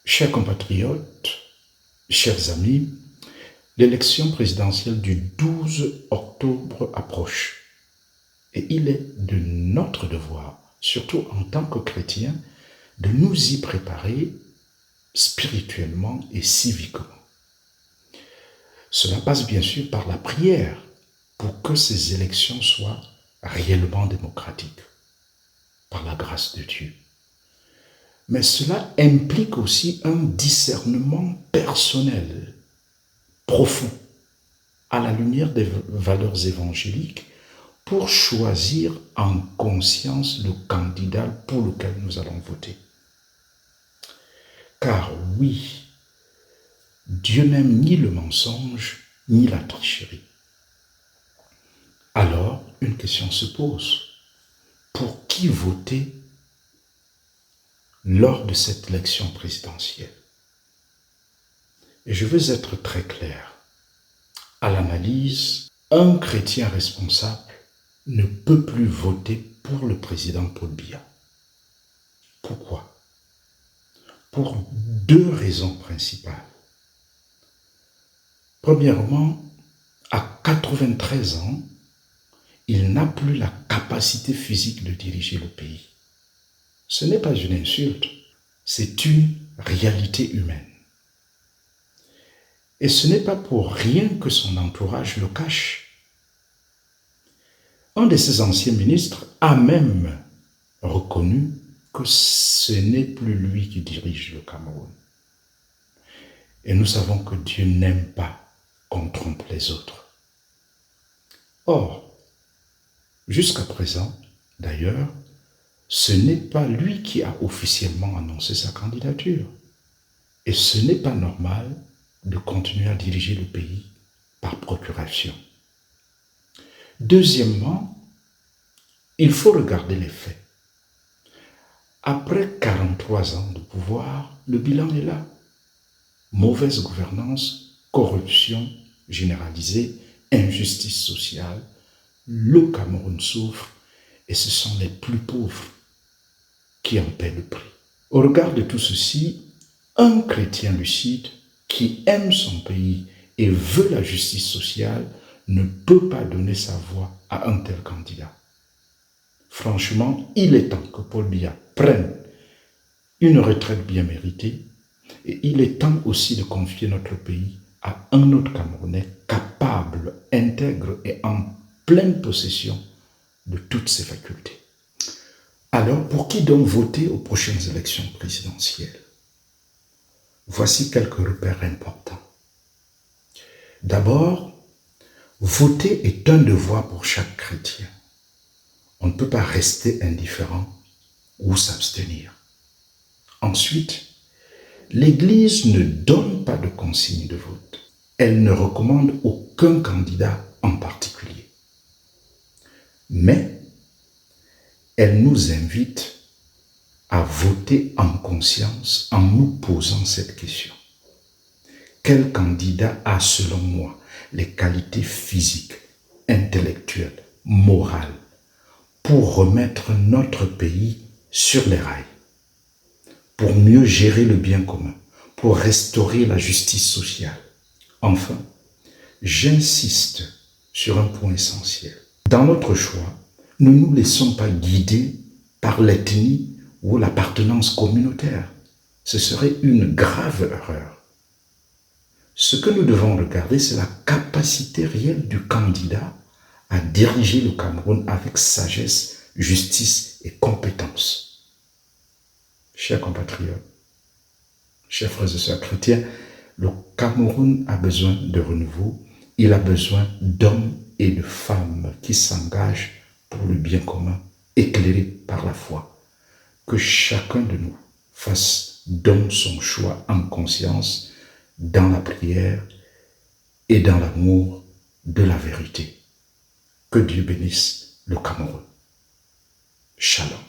Chers compatriotes, chers amis, l'élection présidentielle du 12 octobre approche et il est de notre devoir, surtout en tant que chrétiens, de nous y préparer spirituellement et civiquement. Cela passe bien sûr par la prière pour que ces élections soient réellement démocratiques, par la grâce de Dieu. Mais cela implique aussi un discernement personnel, profond, à la lumière des valeurs évangéliques, pour choisir en conscience le candidat pour lequel nous allons voter. Car oui, Dieu n'aime ni le mensonge, ni la tricherie. Alors, une question se pose. Pour qui voter lors de cette élection présidentielle? Et je veux être très clair. À l'analyse, un chrétien responsable ne peut plus voter pour le président Paul Biya. Pourquoi? Pour deux raisons principales. Premièrement, à 93 ans, il n'a plus la capacité physique de diriger le pays. Ce n'est pas une insulte, c'est une réalité humaine. Et ce n'est pas pour rien que son entourage le cache. Un de ses anciens ministres a même reconnu que ce n'est plus lui qui dirige le Cameroun. Et nous savons que Dieu n'aime pas qu'on trompe les autres. Or, jusqu'à présent, d'ailleurs, ce n'est pas lui qui a officiellement annoncé sa candidature. Et ce n'est pas normal de continuer à diriger le pays par procuration. Deuxièmement, il faut regarder les faits. Après 43 ans de pouvoir, le bilan est là. Mauvaise gouvernance, corruption généralisée, injustice sociale. Le Cameroun souffre et ce sont les plus pauvres qui en paient le prix. Au regard de tout ceci, un chrétien lucide qui aime son pays et veut la justice sociale ne peut pas donner sa voix à un tel candidat. Franchement, il est temps que Paul Biya prenne une retraite bien méritée et il est temps aussi de confier notre pays à un autre Camerounais capable, intègre et en pleine possession de toutes ses facultés. Alors, pour qui donc voter aux prochaines élections présidentielles? Voici quelques repères importants. D'abord, voter est un devoir pour chaque chrétien. On ne peut pas rester indifférent ou s'abstenir. Ensuite, l'Église ne donne pas de consigne de vote. Elle ne recommande aucun candidat en particulier. Mais elle nous invite à voter en conscience en nous posant cette question. Quel candidat a, selon moi, les qualités physiques, intellectuelles, morales pour remettre notre pays sur les rails, pour mieux gérer le bien commun, pour restaurer la justice sociale? Enfin, j'insiste sur un point essentiel. Dans notre choix, ne nous laissons pas guider par l'ethnie ou l'appartenance communautaire. Ce serait une grave erreur. Ce que nous devons regarder, c'est la capacité réelle du candidat à diriger le Cameroun avec sagesse, justice et compétence. Chers compatriotes, chers frères et sœurs chrétiens, le Cameroun a besoin de renouveau. Il a besoin d'hommes et de femmes qui s'engagent pour le bien commun, éclairés par la foi. Que chacun de nous donne son choix en conscience, dans la prière et dans l'amour de la vérité. Que Dieu bénisse le Cameroun. Shalom.